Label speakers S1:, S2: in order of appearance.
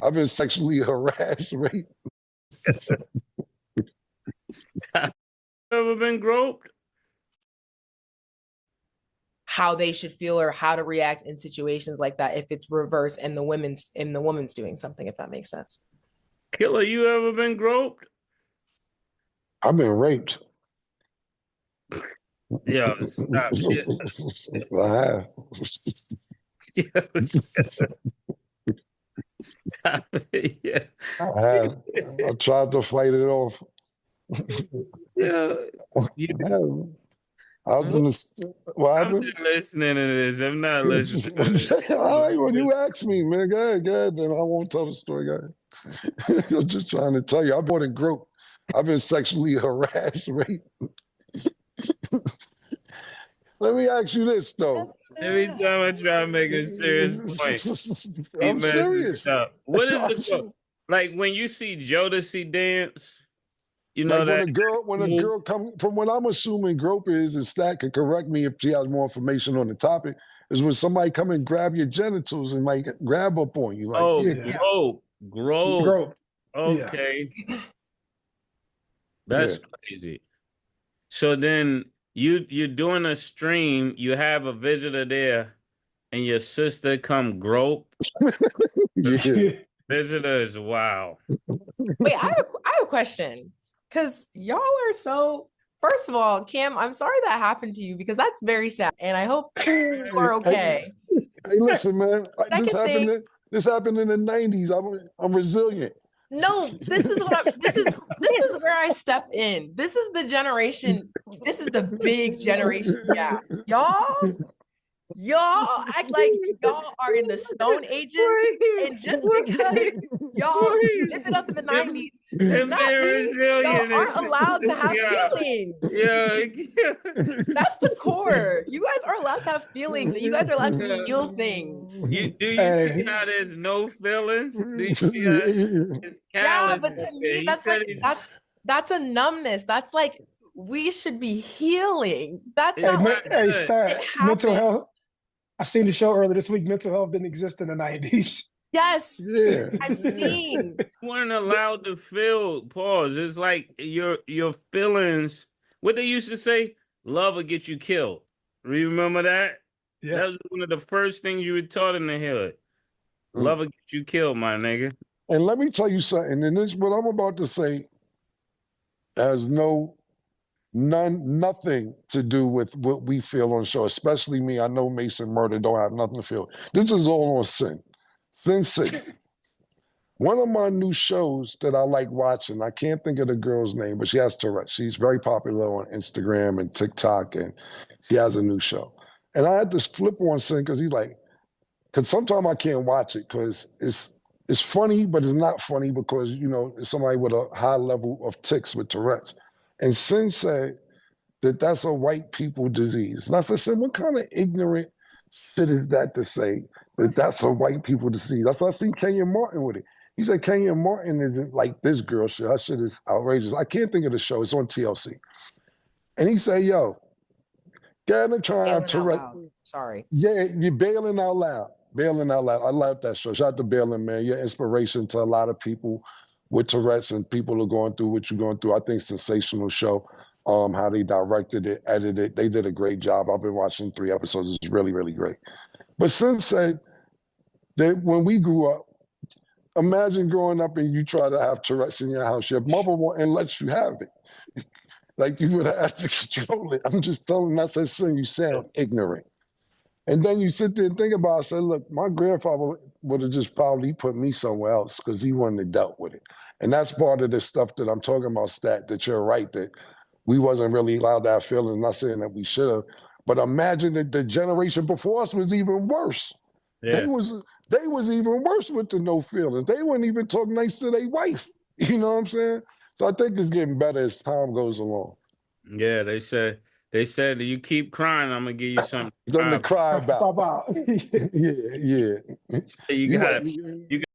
S1: I've been sexually harassed, raped.
S2: Ever been groped?
S3: How they should feel or how to react in situations like that if it's reversed and the woman's doing something, if that makes sense.
S2: Killer, you ever been groped?
S1: I've been raped.
S2: Yo, stop.
S1: I have.
S2: Stop it. Yeah.
S1: I have. I tried to fight it off.
S2: Yeah.
S1: I was in the. What
S2: I'm
S1: happened?
S2: just listening to this. I'm not listening to this.
S1: All right, when you ask me, man, go ahead, then I won't tell the story. Go ahead. I'm just trying to tell you, I've been groped. I've been sexually harassed, raped. Let me ask you this, though.
S2: Every time I try to make a serious point,
S1: I'm serious.
S2: What is the like when you see Jodeci dance? You know
S1: like
S2: that
S1: when a girl come from what I'm assuming grope is, and Stat could correct me if she has more information on the topic, is when somebody come and grab your genitals and like grab up on you. Like,
S2: yeah. Grope. Okay. Yeah. That's crazy. So then you're doing a stream, you have a visitor there, and your sister come grope.
S1: Yeah.
S2: Visitor is wow.
S3: Wait, I have a question. Because y'all are so, first of all, Cam, I'm sorry that happened to you because that's very sad. And I hope you are okay.
S1: Hey, listen, man. This happened in the 90s. I'm resilient.
S3: No, this is where I step in. This is the generation, this is the big generation gap. Y'all act like y'all are in the Stone Ages, and just because y'all lived it up in the 90s does not mean y'all aren't allowed to have feelings.
S2: Yeah.
S3: That's the core. You guys are allowed to have feelings, and you guys are allowed to feel things.
S2: Do you see how there's no feelings? Do you see how
S3: yeah, but to me, that's a numbness. That's like we should be healing. That's not
S4: Stat, mental health. I seen the show earlier this week. Mental health didn't exist in the 90s.
S3: Yes.
S1: Yeah.
S3: I'm seeing.
S2: You weren't allowed to feel. Pause. It's like your feelings. What they used to say, love will get you killed. Remember that? Yeah. That was one of the first things you were taught in the hood. Love will get you killed, my nigga.
S1: And let me tell you something. And this, what I'm about to say has nothing to do with what we feel on the show, especially me. I know Mason Murder don't have nothing to feel. This is all on Sin. Sin. One of my new shows that I like watching, I can't think of the girl's name, but she has Tourette. She's very popular on Instagram and TikTok, and she has a new show. And I had to flip on Sin because he's like, because sometimes I can't watch it because it's funny, but it's not funny because, you know, it's somebody with a high level of tics with Tourette's. And Sin said that that's a white people disease. And I said, Sin, what kind of ignorant shit is that to say that that's a white people disease? That's why I seen Kenyon Martin with it. He said Kenyon Martin isn't like this girl shit. Her shit is outrageous. I can't think of the show. It's on TLC. And he said, yo, get in try out Tourette.
S3: Sorry.
S1: Yeah, you're bailing out loud. Bailing out loud. I love that show. Shout out to Bailing, man. You're inspiration to a lot of people with Tourette's and people who are going through what you're going through. I think sensational show. How they directed it, edited it. They did a great job. I've been watching 3 episodes. It's really, really great. But Sin said that when we grew up, imagine growing up and you try to have Tourette's in your house. Your mother won't let you have it. Like you would have to control it. I'm just telling that's a Sin, you sound ignorant. And then you sit there and think about it. I said, look, my grandfather would have just probably put me somewhere else because he wouldn't have dealt with it. And that's part of the stuff that I'm talking about, Stat, that you're right, that we wasn't really allowed to have feelings. Not saying that we should have, but imagine that the generation before us was even worse. Yeah. They was even worse with the no feelings. They wouldn't even talk nice to their wife. You know what I'm saying? So I think it's getting better as time goes along.
S2: Yeah, they said you keep crying, I'm gonna give you something
S1: to cry about. Yeah.
S2: You got